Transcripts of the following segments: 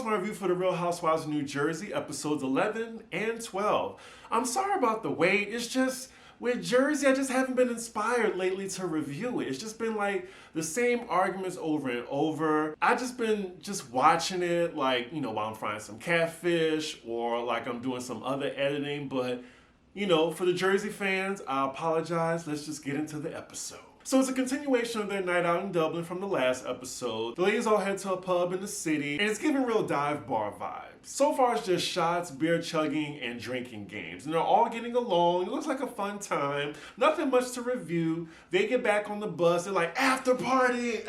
is my review for The Real Housewives of New Jersey, episodes 11 and 12. I'm sorry about the wait. It's just, with Jersey, I just haven't been inspired lately to review it. It's just been like the same arguments over and over. I just been watching it like, while I'm frying some catfish or like I'm doing some other editing. But, for the Jersey fans, I apologize. Let's just get into the episode. So it's a continuation of their night out in Dublin from the last episode. The ladies all head to a pub in the city, and it's giving real dive bar vibes. So far it's just shots, beer chugging, and drinking games. And they're all getting along. It looks like a fun time. Nothing much to review. They get back on the bus. They're like, after party,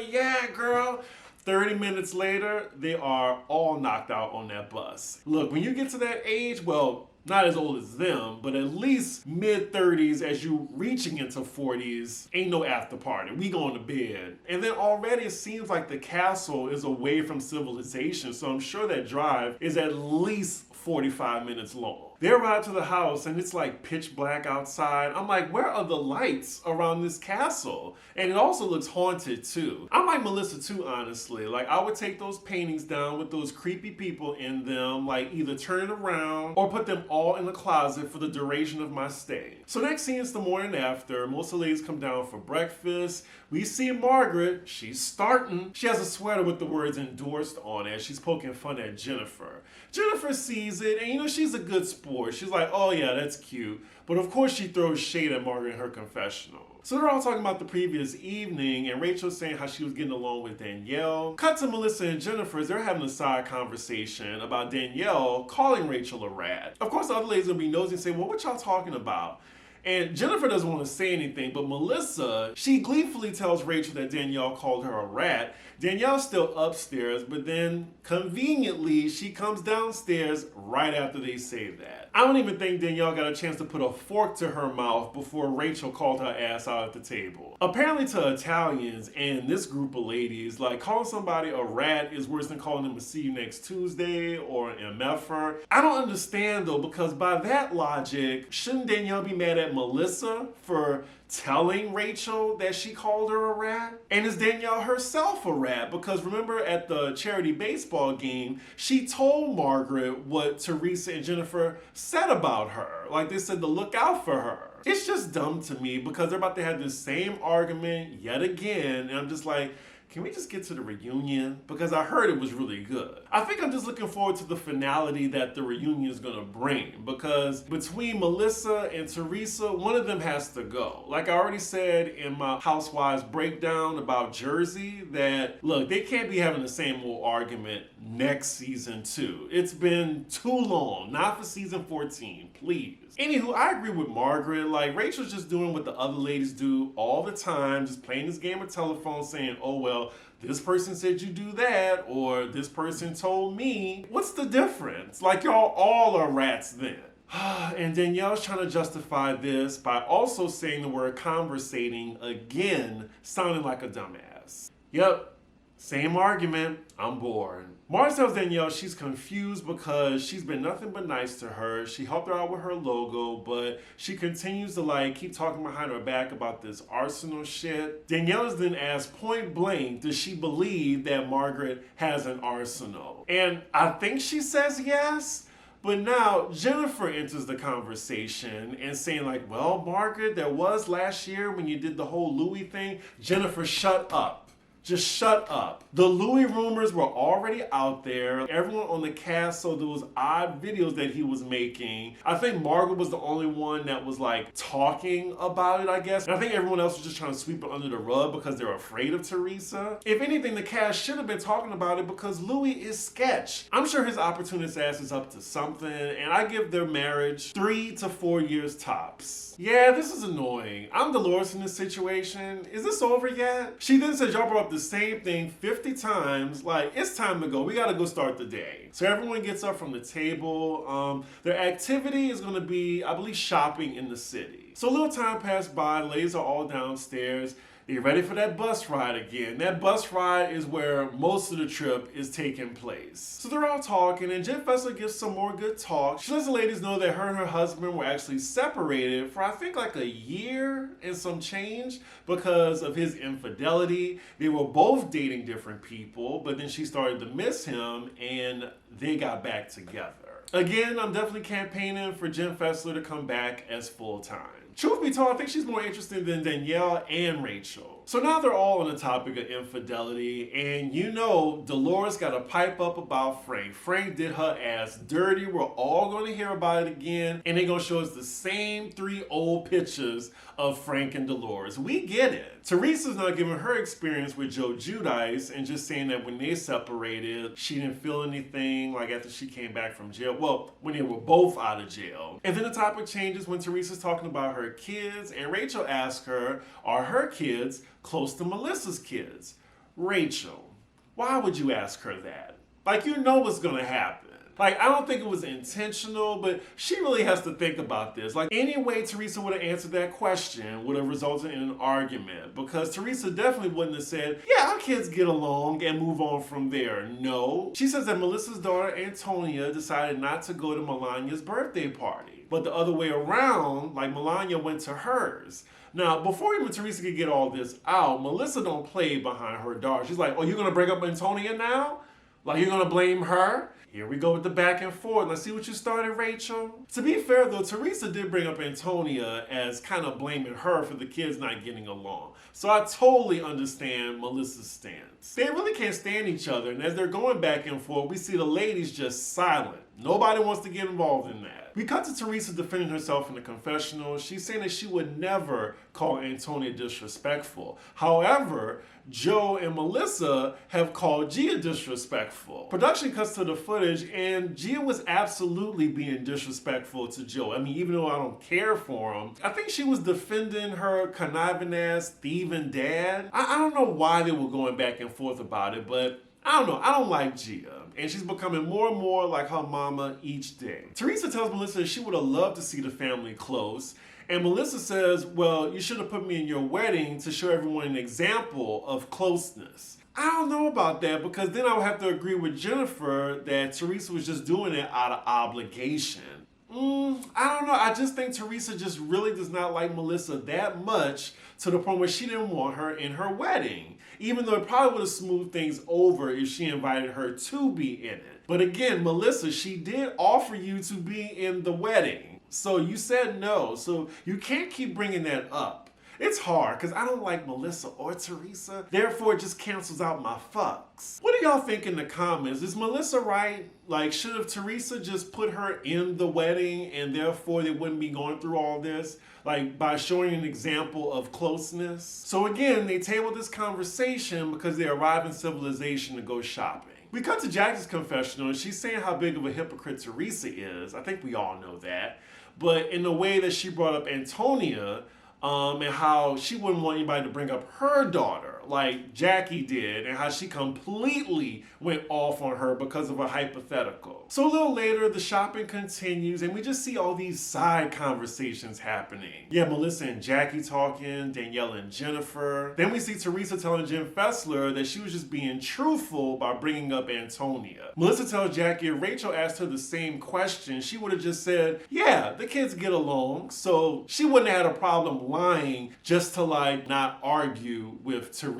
yeah, girl. 30 minutes later, they are all knocked out on that bus. Look, when you get to that age, well, not as old as them, but at least mid-30s as you reaching into 40s, ain't no after party. We going to bed. And then already it seems like the castle is away from civilization, so I'm sure that drive is at least 45 minutes long. They arrive to the house and it's like pitch black outside. I'm like, where are the lights around this castle? And it also looks haunted too. I'm like Melissa too, honestly. Like, I would take those paintings down with those creepy people in them, like either turn it around or put them all in the closet for the duration of my stay. So next scene is the morning after. Most of the ladies come down for breakfast. We see Margaret. She's starting. She has a sweater with the words endorsed on it. She's poking fun at Jennifer. Jennifer sees it and she's a good sport. She's like, oh yeah, that's cute. But of course she throws shade at Margaret in her confessional. So they're all talking about the previous evening, and Rachel's saying how she was getting along with Danielle. Cut to Melissa and Jennifer as they're having a side conversation about Danielle calling Rachel a rat. Of course the other ladies will be nosy and say, well, what y'all talking about? And Jennifer doesn't want to say anything, but Melissa, she gleefully tells Rachel that Danielle called her a rat. Danielle's still upstairs, but then conveniently, she comes downstairs right after they say that. I don't even think Danielle got a chance to put a fork to her mouth before Rachel called her ass out at the table. Apparently to Italians and this group of ladies, like calling somebody a rat is worse than calling them a see you next Tuesday or an MFer. I don't understand though, because by that logic, shouldn't Danielle be mad at Melissa for telling Rachel that she called her a rat? And is Danielle herself a rat? Because remember at the charity baseball game, she told Margaret what Teresa and Jennifer said about her. Like they said to look out for her. It's just dumb to me because they're about to have this same argument yet again. And I'm just like, can we just get to the reunion? Because I heard it was really good. I think I'm just looking forward to the finality that the reunion is gonna bring, because between Melissa and Teresa, one of them has to go. Like I already said in my Housewives breakdown about Jersey, that look, they can't be having the same old argument next season too. It's been too long, not for season 14, please. Anywho, I agree with Margaret. Like, Rachel's just doing what the other ladies do all the time, just playing this game of telephone saying, oh well, this person said you do that, or this person told me. What's the difference? Like, y'all all are rats then. And Danielle's trying to justify this by also saying the word conversating again, sounding like a dumbass. Yep. Same argument, I'm bored. Mars tells Danielle she's confused because she's been nothing but nice to her. She helped her out with her logo, but she continues to keep talking behind her back about this arsenal shit. Danielle is then asked point blank, does she believe that Margaret has an arsenal? And I think she says yes. But now Jennifer enters the conversation and saying like, well, Margaret, there was last year when you did the whole Louis thing. Jennifer, shut up. Just shut up. The Louis rumors were already out there. Everyone on the cast saw those odd videos that he was making. I think Margaret was the only one that was talking about it, I guess. And I think everyone else was just trying to sweep it under the rug because they're afraid of Teresa. If anything, the cast should have been talking about it because Louis is sketch. I'm sure his opportunist ass is up to something, and I give their marriage 3 to 4 years tops. Yeah, this is annoying. I'm Dolores in this situation. Is this over yet? She then said y'all brought up the same thing 50 times. Like, it's time to go. We gotta go start the day. So everyone gets up from the table. Their activity is gonna be, I believe, shopping in the city. So a little time passed by. Ladies are all downstairs. You ready for that bus ride again? That bus ride is where most of the trip is taking place. So they're all talking, and Jen Fessler gives some more good talk. She lets the ladies know that her and her husband were actually separated for I think like a year and some change because of his infidelity. They were both dating different people, but then she started to miss him and they got back together. Again, I'm definitely campaigning for Jen Fessler to come back as full-time. Truth be told, I think she's more interesting than Danielle and Rachel. So now they're all on the topic of infidelity, and you know Dolores got a pipe up about Frank. Frank did her ass dirty. We're all going to hear about it again, and they're going to show us the same 3 old pictures of Frank and Dolores. We get it. Teresa's now giving her experience with Joe Giudice and just saying that when they separated, she didn't feel anything like after she came back from jail. Well, when they were both out of jail. And then the topic changes when Teresa's talking about her kids, and Rachel asks her, are her kids close to Melissa's kids? Rachel, why would you ask her that? Like, you know what's gonna happen. Like, I don't think it was intentional, but she really has to think about this. Like, any way Teresa would have answered that question would have resulted in an argument, because Teresa definitely wouldn't have said, yeah, our kids get along and move on from there. No. She says that Melissa's daughter, Antonia, decided not to go to Melania's birthday party. But the other way around, like, Melania went to hers. Now, before even Teresa could get all this out, Melissa don't play behind her daughter. She's like, oh, you're gonna bring up Antonia now? Like, you're gonna blame her? Here we go with the back and forth. Let's see what you started, Rachel. To be fair though, Teresa did bring up Antonia as kind of blaming her for the kids not getting along. So I totally understand Melissa's stance. They really can't stand each other, and as they're going back and forth, we see the ladies just silent. Nobody wants to get involved in that. We cut to Teresa defending herself in the confessional. She's saying that she would never call Antonia disrespectful. However, Joe and Melissa have called Gia disrespectful. Production cuts to the footage, and Gia was absolutely being disrespectful to Joe. I mean, even though I don't care for him, I think she was defending her conniving ass, thieving dad. I don't know why they were going back and forth about it, but I don't know. I don't like Gia, and she's becoming more and more like her mama each day. Teresa tells Melissa that she would have loved to see the family close, and Melissa says, well, you should have put me in your wedding to show everyone an example of closeness. I don't know about that, because then I would have to agree with Jennifer that Teresa was just doing it out of obligation. I don't know. I just think Teresa just really does not like Melissa that much to the point where she didn't want her in her wedding, even though it probably would have smoothed things over if she invited her to be in it. But again, Melissa, she did offer you to be in the wedding. So you said no. So you can't keep bringing that up. It's hard because I don't like Melissa or Teresa. Therefore, it just cancels out my fucks. What do y'all think in the comments? Is Melissa right? Like, should have Teresa just put her in the wedding and therefore they wouldn't be going through all this? Like, by showing an example of closeness? So again, they table this conversation because they arrive in civilization to go shopping. We cut to Jackie's confessional, and she's saying how big of a hypocrite Teresa is. I think we all know that. But in the way that she brought up Antonia, and how she wouldn't want anybody to bring up her daughter like Jackie did, and how she completely went off on her because of a hypothetical. So a little later, the shopping continues, and we just see all these side conversations happening. Yeah, Melissa and Jackie talking, Danielle and Jennifer. Then we see Teresa telling Jen Fessler that she was just being truthful by bringing up Antonia. Melissa tells Jackie if Rachel asked her the same question, she would have just said, yeah, the kids get along. So she wouldn't have had a problem lying just to like not argue with Teresa.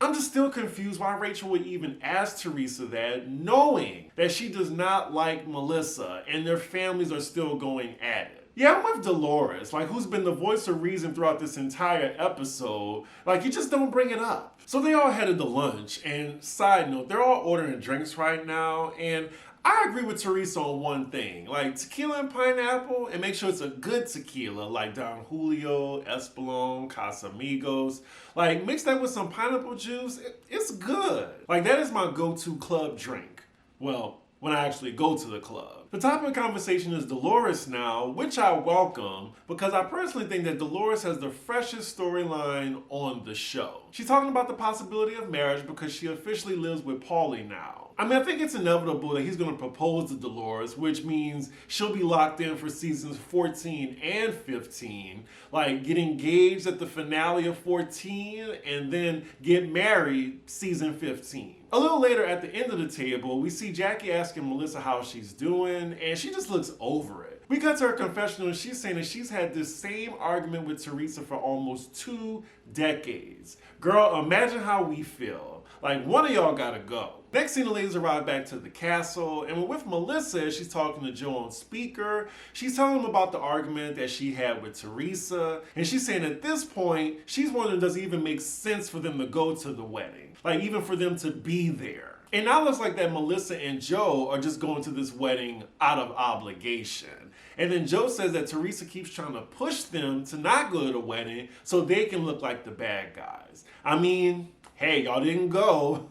I'm just still confused why Rachel would even ask Teresa that, knowing that she does not like Melissa and their families are still going at it. Yeah, I'm with Dolores, like, who's been the voice of reason throughout this entire episode. Like, you just don't bring it up. So they all headed to lunch, and side note, they're all ordering drinks right now, and I agree with Teresa on one thing, like tequila and pineapple, and make sure it's a good tequila, like Don Julio, Espolón, Casamigos. Like, mix that with some pineapple juice, it's good. Like, that is my go-to club drink. Well, when I actually go to the club. The topic of conversation is Dolores now, which I welcome because I personally think that Dolores has the freshest storyline on the show. She's talking about the possibility of marriage because she officially lives with Paulie now. I mean, I think it's inevitable that he's going to propose to Dolores, which means she'll be locked in for seasons 14 and 15. Like, get engaged at the finale of 14 and then get married season 15. A little later at the end of the table, we see Jackie asking Melissa how she's doing, and she just looks over it. We cut to her confessional and she's saying that she's had this same argument with Teresa for almost 2 decades. Girl, imagine how we feel. Like, one of y'all gotta go. Next scene, the ladies arrive back to the castle, and we're with Melissa as she's talking to Joe on speaker. She's telling him about the argument that she had with Teresa, and she's saying at this point, she's wondering does it even make sense for them to go to the wedding? Like, even for them to be there. And now it looks like that Melissa and Joe are just going to this wedding out of obligation. And then Joe says that Teresa keeps trying to push them to not go to the wedding so they can look like the bad guys. I mean, hey, y'all didn't go.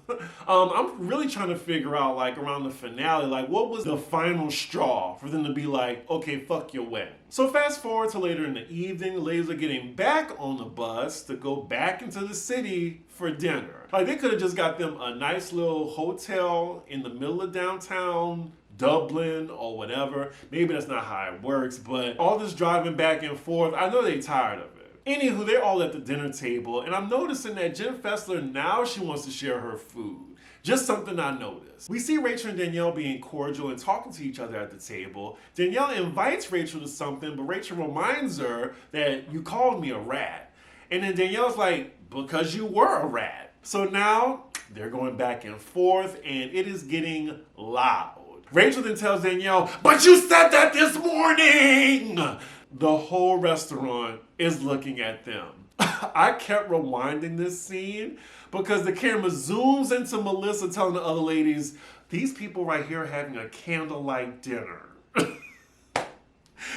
I'm really trying to figure out, like, around the finale, like, what was the final straw for them to be like, okay, fuck your wedding? So fast forward to later in the evening, the ladies are getting back on the bus to go back into the city for dinner. Like, they could have just got them a nice little hotel in the middle of downtown Dublin or whatever. Maybe that's not how it works, but all this driving back and forth, I know they're tired of it. Anywho, they're all at the dinner table, and I'm noticing that Jen Fessler, now she wants to share her food. Just something I noticed. We see Rachel and Danielle being cordial and talking to each other at the table. Danielle invites Rachel to something, but Rachel reminds her that you called me a rat. And then Danielle's like, because you were a rat. So now they're going back and forth, and it is getting loud. Rachel then tells Danielle, but you said that this morning! The whole restaurant is looking at them. I kept rewinding this scene because the camera zooms into Melissa telling the other ladies, these people right here are having a candlelight dinner.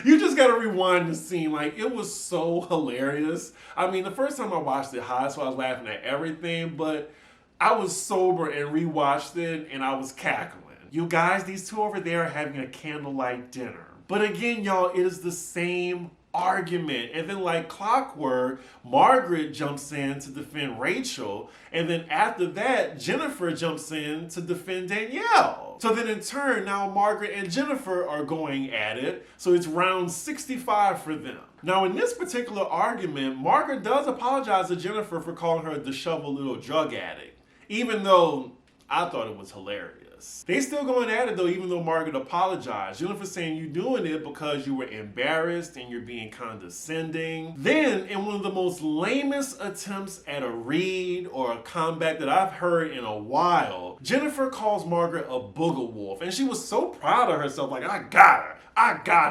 You just gotta rewind the scene. Like, it was so hilarious. I mean, the first time I watched it high, so I was laughing at everything, but I was sober and rewatched it and I was cackling. You guys, these two over there are having a candlelight dinner. But again, y'all, it is the same argument. And then like clockwork, Margaret jumps in to defend Rachel. And then after that, Jennifer jumps in to defend Danielle. So then in turn, now Margaret and Jennifer are going at it. So it's round 65 for them. Now in this particular argument, Margaret does apologize to Jennifer for calling her a disheveled little drug addict. Even though I thought it was hilarious. They still going at it though, even though Margaret apologized. Jennifer saying you're doing it because you were embarrassed and you're being condescending. Then, in one of the most lamest attempts at a read or a comeback that I've heard in a while, Jennifer calls Margaret a booger wolf. And she was so proud of herself, like, I got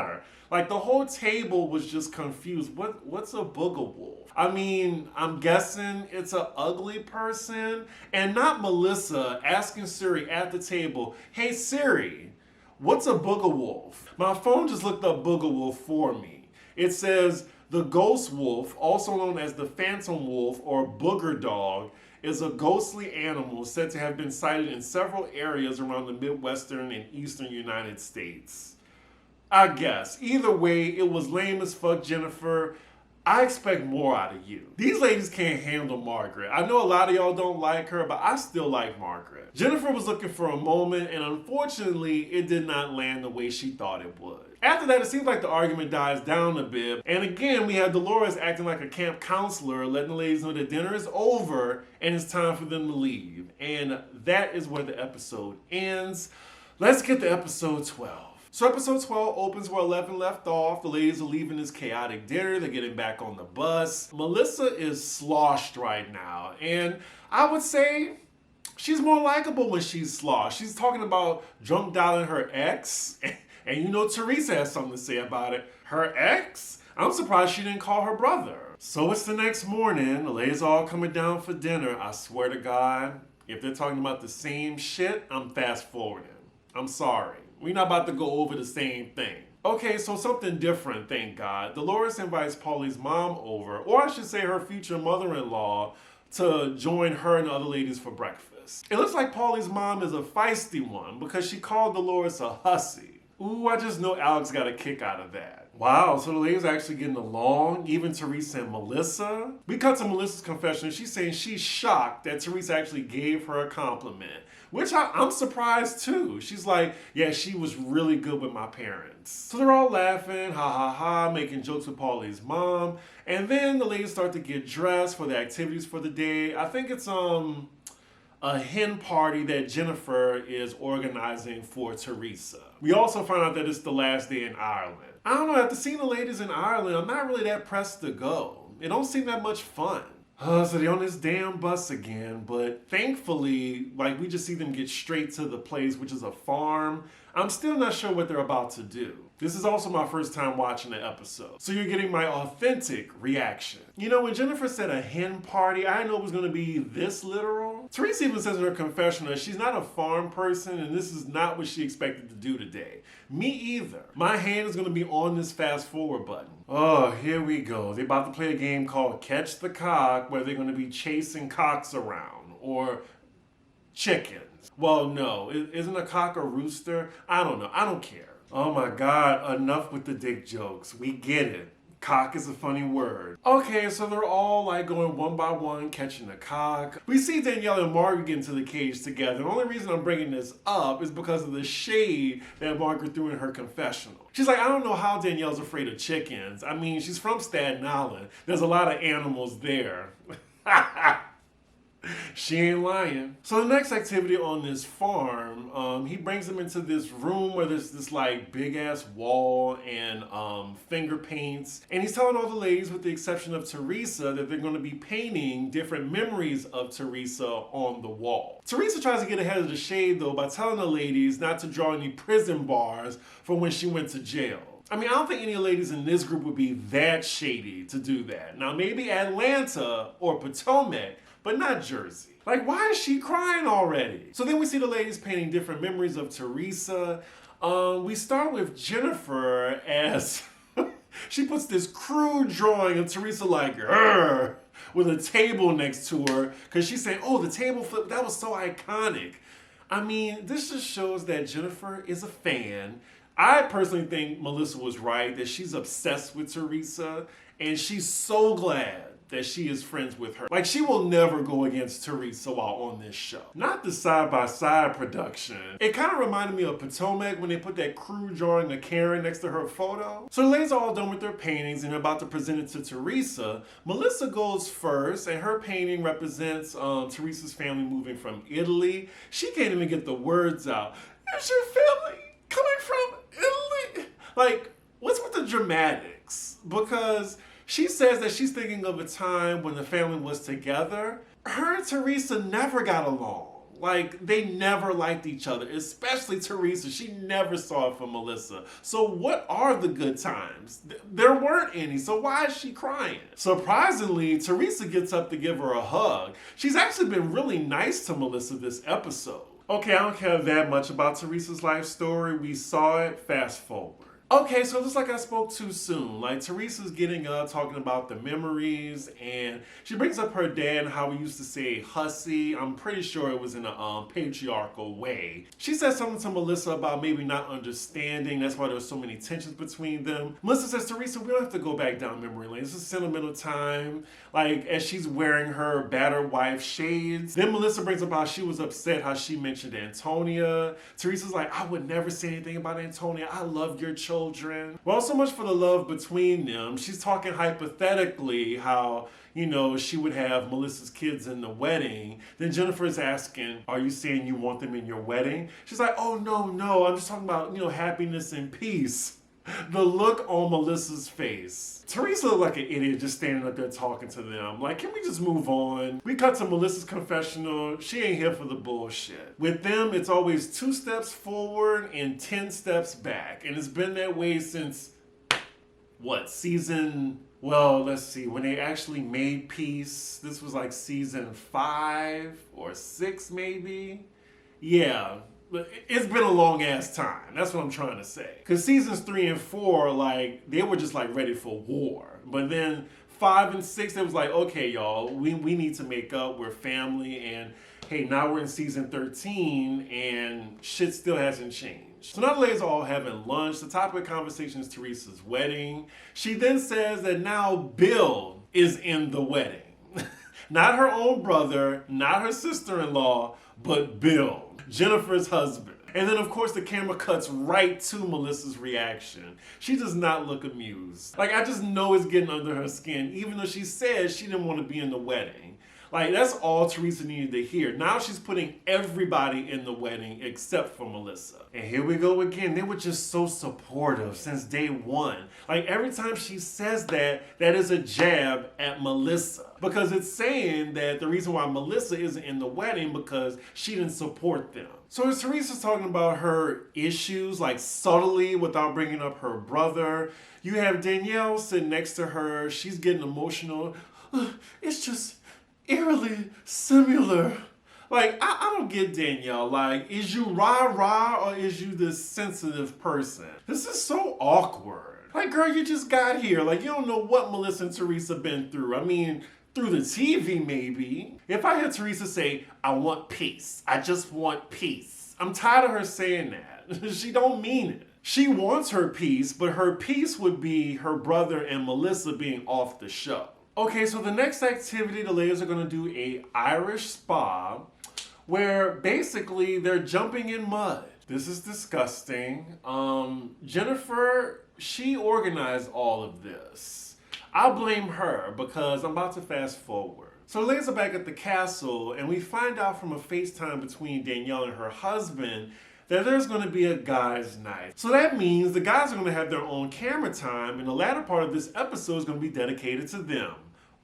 her. Like, the whole table was just confused. What's a booger wolf? I mean, I'm guessing it's an ugly person. And not Melissa asking Siri at the table, hey Siri, what's a booger wolf? My phone just looked up booger wolf for me. It says, the ghost wolf, also known as the phantom wolf or booger dog, is a ghostly animal said to have been sighted in several areas around the Midwestern and Eastern United States. I guess. Either way, it was lame as fuck, Jennifer. I expect more out of you. These ladies can't handle Margaret. I know a lot of y'all don't like her, but I still like Margaret. Jennifer was looking for a moment, and unfortunately, it did not land the way she thought it would. After that, it seems like the argument dies down a bit, and again, we have Dolores acting like a camp counselor, letting the ladies know that dinner is over, and it's time for them to leave. And that is where the episode ends. Let's get to episode 12. So episode 12 opens where 11 left off. The ladies are leaving this chaotic dinner. They're getting back on the bus. Melissa is sloshed right now. And I would say she's more likable when she's sloshed. She's talking about drunk dialing her ex. And you know Teresa has something to say about it. Her ex? I'm surprised she didn't call her brother. So it's the next morning. The ladies are all coming down for dinner. I swear to God, if they're talking about the same shit, I'm fast forwarding. I'm sorry. We're not about to go over the same thing. Okay, so something different, thank God. Dolores invites Paulie's mom over, or I should say her future mother-in-law, to join her and the other ladies for breakfast. Dolores. It looks like Paulie's mom is a feisty one because she called Dolores a hussy. Ooh, I just know Alex got a kick out of that. Wow, so the ladies are actually getting along, even Teresa and Melissa. We cut to Melissa's confession. She's saying she's shocked that Teresa actually gave her a compliment, which I'm surprised too. She's like, yeah, she was really good with my parents. So they're all laughing, ha ha ha, making jokes with Paulie's mom. And then the ladies start to get dressed for the activities for the day. I think it's a hen party that Jennifer is organizing for Teresa. We also find out that it's the last day in Ireland. I don't know, after seeing the ladies in Ireland, I'm not really that pressed to go. It don't seem that much fun. So they're on this damn bus again, but thankfully, we just see them get straight to the place, which is a farm. I'm still not sure what they're about to do. This is also my first time watching the episode, so you're getting my authentic reaction. You know, when Jennifer said a hen party, I didn't know it was going to be this literal. Teresa even says in her confessional that she's not a farm person, and this is not what she expected to do today. Me either. My hand is going to be on this fast forward button. Oh, here we go. They're about to play a game called Catch the Cock, where they're going to be chasing cocks around, or chickens. Well, no, isn't a cock a rooster? I don't know. I don't care. Oh my God, enough with the dick jokes. We get it. Cock is a funny word. Okay, so they're all going one by one, catching the cock. We see Danielle and Margaret get into the cage together. The only reason I'm bringing this up is because of the shade that Margaret threw in her confessional. She's like, I don't know how Danielle's afraid of chickens. I mean, she's from Staten Island. There's a lot of animals there. She ain't lying. So the next activity on this farm, he brings them into this room where there's this big ass wall and finger paints. And he's telling all the ladies, with the exception of Teresa, that they're going to be painting different memories of Teresa on the wall. Teresa tries to get ahead of the shade though by telling the ladies not to draw any prison bars for when she went to jail. I mean, I don't think any ladies in this group would be that shady to do that. Now, maybe Atlanta or Potomac, but not Jersey. Why is she crying already? So then we see the ladies painting different memories of Teresa. We start with Jennifer as she puts this crude drawing of Teresa with a table next to her, because she's saying, oh, the table flip, that was so iconic. I mean, this just shows that Jennifer is a fan. I personally think Melissa was right, that she's obsessed with Teresa, and she's so glad that she is friends with her. She will never go against Teresa while on this show. Not the side-by-side production. It kind of reminded me of Potomac when they put that crude drawing of Karen next to her photo. So the ladies are all done with their paintings and they're about to present it to Teresa. Melissa goes first, and her painting represents Teresa's family moving from Italy. She can't even get the words out. Is your family coming from Italy? What's with the dramatics? Because she says that she's thinking of a time when the family was together. Her and Teresa never got along. They never liked each other, especially Teresa. She never saw it from Melissa. So what are the good times? There weren't any, so why is she crying? Surprisingly, Teresa gets up to give her a hug. She's actually been really nice to Melissa this episode. Okay, I don't care that much about Teresa's life story. We saw it, fast forward. Okay, so it looks like I spoke too soon. Teresa's getting up, talking about the memories, and she brings up her dad and how he used to say hussy. I'm pretty sure it was in a patriarchal way. She says something to Melissa about maybe not understanding. That's why there's so many tensions between them. Melissa says, Teresa, we don't have to go back down memory lane. It's a sentimental time. As she's wearing her battered wife shades. Then Melissa brings up how she was upset how she mentioned Antonia. Teresa's like, I would never say anything about Antonia. I love your children. Well, so much for the love between them. She's talking hypothetically how, she would have Melissa's kids in the wedding. Then Jennifer is asking, are you saying you want them in your wedding? She's like, oh, no. I'm just talking about, happiness and peace. The look on Melissa's face. Teresa looked like an idiot just standing up there talking to them. Can we just move on? We cut to Melissa's confessional. She ain't here for the bullshit. With them, it's always 2 steps forward and 10 steps back. And it's been that way since, season... Well, let's see. When they actually made peace, this was season 5 or 6 maybe? Yeah. It's been a long ass time. That's what I'm trying to say. Because seasons 3 and 4, they were just ready for war. But then 5 and 6, it was okay, y'all, we need to make up. We're family. And hey, now we're in season 13 and shit still hasn't changed. So now the ladies are all having lunch. The topic of conversation is Teresa's wedding. She then says that now Bill is in the wedding. Not her own brother, not her sister-in-law, but Bill, Jennifer's husband. And then, of course, the camera cuts right to Melissa's reaction. She does not look amused. Like, I just know it's getting under her skin, even though she says she didn't want to be in the wedding. Like, that's all Teresa needed to hear. Now she's putting everybody in the wedding except for Melissa. And here we go again. They were just so supportive since day one. Like, every time she says that, that is a jab at Melissa. Because it's saying that the reason why Melissa isn't in the wedding because she didn't support them. So as Teresa's talking about her issues, like subtly without bringing up her brother, you have Danielle sitting next to her. She's getting emotional. It's just eerily similar. Like, I don't get Danielle. Like, is you rah-rah or is you this sensitive person? This is so awkward. Like, girl, you just got here. Like, you don't know what Melissa and Teresa been through. I mean, through the TV, maybe. If I hear Teresa say, I want peace. I just want peace. I'm tired of her saying that. She don't mean it. She wants her peace, but her peace would be her brother and Melissa being off the show. Okay, so the next activity, the ladies are going to do a Irish spa where basically they're jumping in mud. This is disgusting. Jennifer, she organized all of this. I'll blame her because I'm about to fast forward. So the ladies are back at the castle and we find out from a FaceTime between Danielle and her husband that there's going to be a guys' night. So that means the guys are going to have their own camera time and the latter part of this episode is going to be dedicated to them.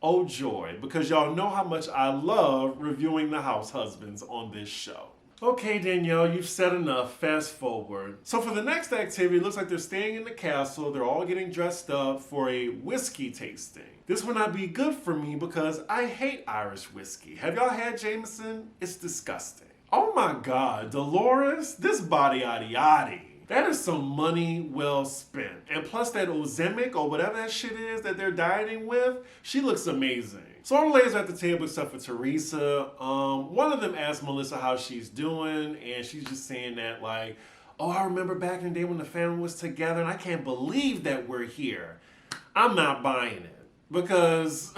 Oh joy, because y'all know how much I love reviewing the house husbands on this show. Okay, Danielle, you've said enough. Fast forward. So for the next activity, it looks like they're staying in the castle. They're all getting dressed up for a whiskey tasting. This will not be good for me because I hate Irish whiskey. Have y'all had Jameson? It's disgusting. Oh my God, Dolores, this body yaddy yaddy. That is some money well spent. And plus that Ozempic or whatever that shit is that they're dieting with, she looks amazing. So all the ladies are at the table except for Teresa. One of them asked Melissa how she's doing, and she's just saying that like, oh, I remember back in the day when the family was together, and I can't believe that we're here. I'm not buying it because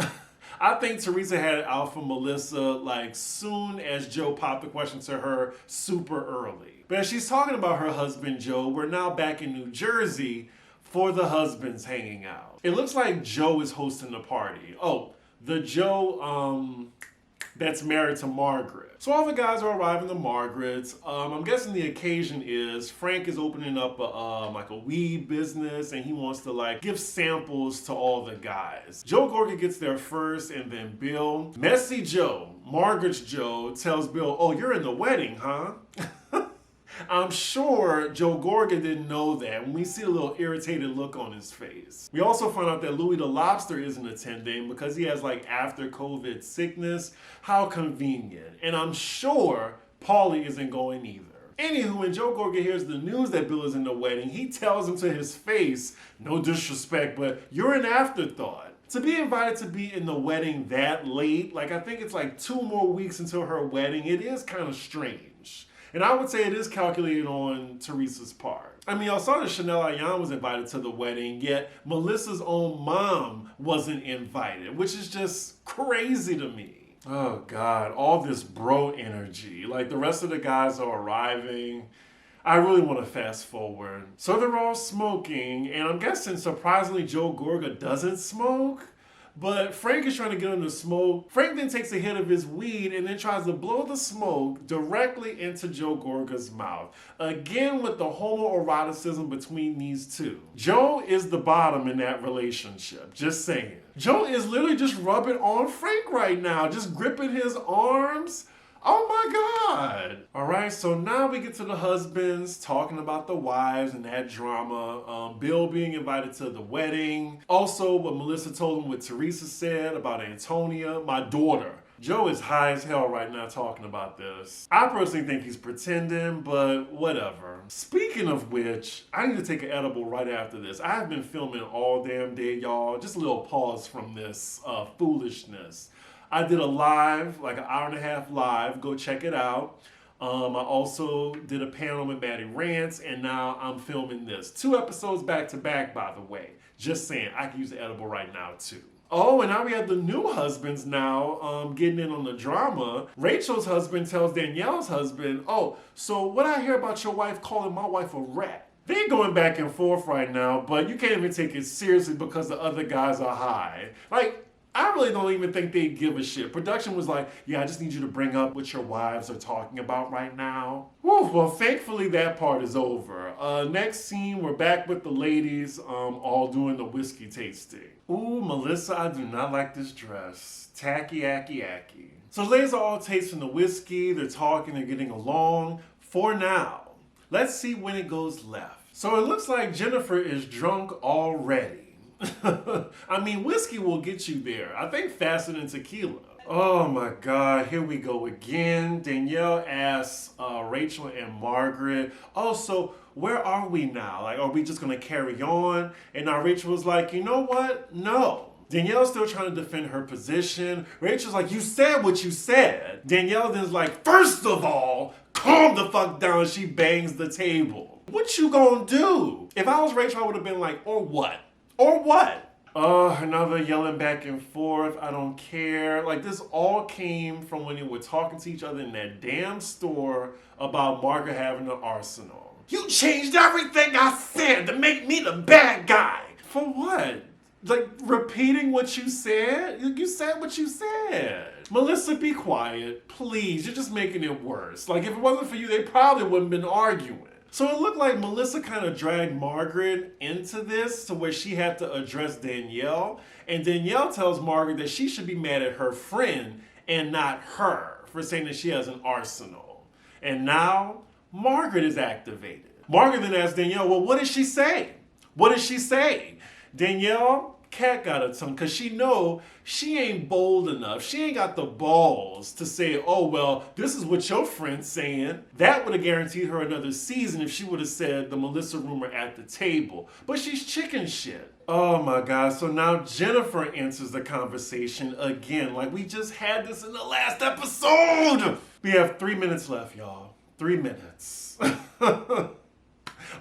I think Teresa had it out for Melissa like soon as Joe popped the question to her super early. But as she's talking about her husband Joe, we're now back in New Jersey for the husbands hanging out. It looks like Joe is hosting the party. Oh, the Joe that's married to Margaret. So all the guys are arriving to Margaret's. I'm guessing the occasion is Frank is opening up like a weed business and he wants to like give samples to all the guys. Joe Gorga gets there first and then Bill. Messy Joe, Margaret's Joe, tells Bill, oh, you're in the wedding, huh? I'm sure Joe Gorga didn't know that when we see a little irritated look on his face. We also find out that Louis the Lobster isn't attending because he has like after COVID sickness. How convenient. And I'm sure Paulie isn't going either. Anywho, when Joe Gorga hears the news that Bill is in the wedding, he tells him to his face, no disrespect, but you're an afterthought. To be invited to be in the wedding that late, like I think it's like 2 more weeks until her wedding, it is kind of strange. And I would say it is calculated on Teresa's part. I mean, y'all saw that Chanel Ayan was invited to the wedding, yet Melissa's own mom wasn't invited, which is just crazy to me. Oh God, all this bro energy. Like the rest of the guys are arriving. I really want to fast forward. So they're all smoking, and I'm guessing surprisingly Joe Gorga doesn't smoke. But Frank is trying to get him to smoke. Frank then takes a hit of his weed and then tries to blow the smoke directly into Joe Gorga's mouth. Again with the homoeroticism between these two. Joe is the bottom in that relationship, just saying. Joe is literally just rubbing on Frank right now, just gripping his arms. Oh my God. All right, so now we get to the husbands talking about the wives and that drama. Bill being invited to the wedding. Also, what Melissa told him what Teresa said about Antonia, my daughter. Joe is high as hell right now talking about this. I personally think he's pretending, but whatever. Speaking of which, I need to take an edible right after this. I have been filming all damn day, y'all. Just a little pause from this foolishness. I did a live, like an hour and a half live. Go check it out. I also did a panel with Maddie Rance, and now I'm filming this. 2 episodes back to back, by the way. Just saying, I can use the edible right now, too. Oh, and now we have the new husbands now getting in on the drama. Rachel's husband tells Danielle's husband, oh, so what I hear about your wife calling my wife a rat? They're going back and forth right now, but you can't even take it seriously because the other guys are high. Like, I really don't even think they give a shit. Production was like, yeah, I just need you to bring up what your wives are talking about right now. Whew, well, thankfully that part is over. Next scene, we're back with the ladies all doing the whiskey tasting. Ooh, Melissa, I do not like this dress. Tacky, acky, acky. So the ladies are all tasting the whiskey. They're talking, they're getting along. For now, let's see when it goes left. So it looks like Jennifer is drunk already. I mean, whiskey will get you there. I think faster than tequila. Oh my God, here we go again. Danielle asks Rachel and Margaret, oh, so where are we now? Like, are we just gonna carry on? And now Rachel was like, you know what? No. Danielle's still trying to defend her position. Rachel's like, you said what you said. Danielle then's like, first of all, calm the fuck down. She bangs the table. What you gonna do? If I was Rachel, I would have been like, or what? Or what? Another yelling back and forth. I don't care. Like, this all came from when they were talking to each other in that damn store about Margaret having an arsenal. You changed everything I said to make me the bad guy. For what? Like, repeating what you said? You said what you said. Melissa, be quiet. Please, you're just making it worse. Like, if it wasn't for you, they probably wouldn't have been arguing. So it looked like Melissa kind of dragged Margaret into this to where she had to address Danielle. And Danielle tells Margaret that she should be mad at her friend and not her for saying that she has an arsenal. And now Margaret is activated. Margaret then asks Danielle, well, what did she say? What did she say? Danielle, cat got her tongue because she know she ain't bold enough. She ain't got the balls to say, oh, well, this is what your friend's saying. That would have guaranteed her another season if she would have said the Melissa rumor at the table. But she's chicken shit. Oh my God. So now Jennifer enters the conversation again. Like we just had this in the last episode. We have 3 minutes left, y'all. 3 minutes.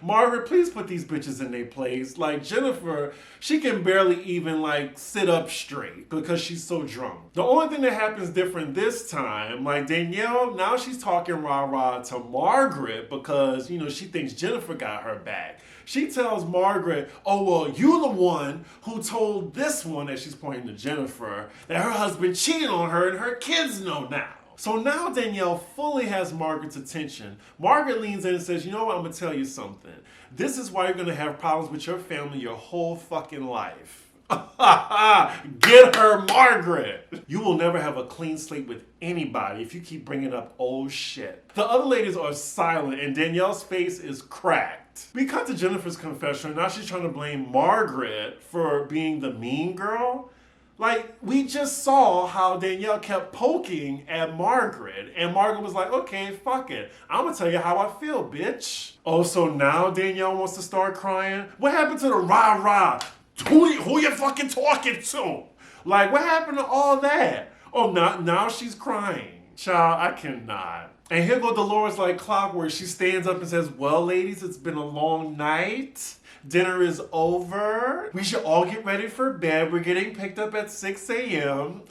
Margaret, please put these bitches in their place. Like, Jennifer, she can barely even, like, sit up straight because she's so drunk. The only thing that happens different this time, like, Danielle, now she's talking rah-rah to Margaret because, you know, she thinks Jennifer got her back. She tells Margaret, oh, well, you're the one who told this one, that she's pointing to Jennifer, that her husband cheated on her and her kids know now. So now Danielle fully has Margaret's attention. Margaret leans in and says, you know what, I'm gonna tell you something. This is why you're gonna have problems with your family your whole fucking life. Get her, Margaret! You will never have a clean slate with anybody if you keep bringing up old shit. The other ladies are silent and Danielle's face is cracked. We cut to Jennifer's confession. Now she's trying to blame Margaret for being the mean girl. Like, we just saw how Danielle kept poking at Margaret, and Margaret was like, okay, fuck it. I'm gonna tell you how I feel, bitch. Oh, so now Danielle wants to start crying? What happened to the rah-rah? Who you fucking talking to? Like, what happened to all that? Oh, now she's crying. Child, I cannot. And here go Dolores like clockwork. She stands up and says, well, ladies, it's been a long night. Dinner is over. We should all get ready for bed. We're getting picked up at 6 a.m.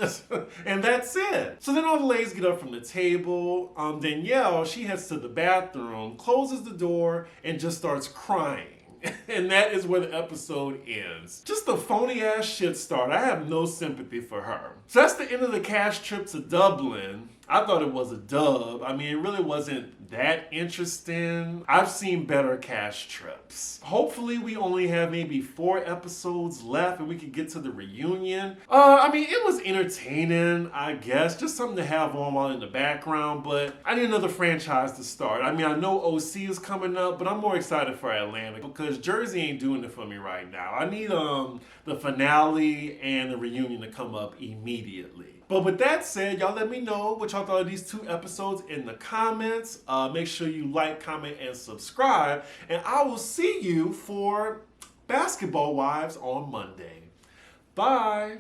And that's it. So then all the ladies get up from the table. Danielle, she heads to the bathroom, closes the door, and just starts crying. And that is where the episode ends. Just a phony ass shit start. I have no sympathy for her. So that's the end of the cash trip to Dublin. I thought it was a dub. I mean, it really wasn't that interesting. I've seen better cash trips. Hopefully we only have maybe 4 episodes left and we can get to the reunion. I mean, it was entertaining, I guess. Just something to have on while in the background, but I need another franchise to start. I mean, I know OC is coming up, but I'm more excited for Atlanta because Jersey ain't doing it for me right now. I need the finale and the reunion to come up immediately. But with that said, y'all let me know what y'all thought of these 2 episodes in the comments. Make sure you like, comment, and subscribe. And I will see you for Basketball Wives on Monday. Bye.